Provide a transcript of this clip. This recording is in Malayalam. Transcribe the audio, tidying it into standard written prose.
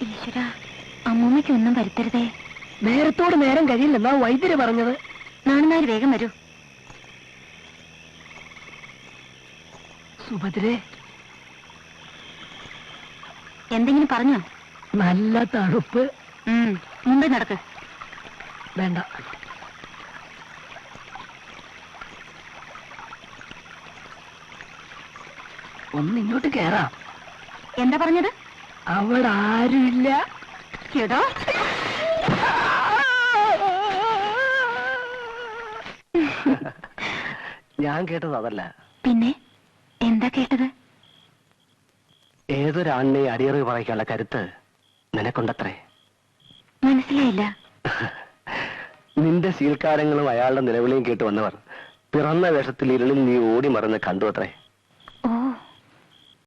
ഈശ്വരാ, അമ്മൂമ്മയ്ക്കൊന്നും വരുത്തരുതേ. നേരത്തോട് നേരം കഴിയില്ലെന്നാ വൈദ്യര് പറഞ്ഞത്. നാണുനാര് വേഗം വരൂ. സുഭദ്രേ, എന്തെങ്കിലും പറഞ്ഞോ? നല്ല തണുപ്പ്. മുമ്പേ നടക്ക്. വേണ്ട, ഒന്നിങ്ങോട്ട് കേറാം. എന്താ പറഞ്ഞത്? അവിടെ ആരുമില്ല. കേട്ടോ? ഞാൻ കേട്ടത് അതല്ല. പിന്നെ എന്താ കേട്ടത്? ഏതൊരാണിനെ അടിയറവ് പറയിക്കാനുള്ള കരുത്ത് നിനക്കുണ്ടത്രേ. മനസ്സിലായില്ല. നിന്റെ ശീൽക്കാരങ്ങളും അയാളുടെ നിലവിളിയും കേട്ട് വന്നവർ പിറന്ന വേഷത്തിൽ ഇരുളിൽ നീ ഓടി മറന്ന് കണ്ടു അത്രേ.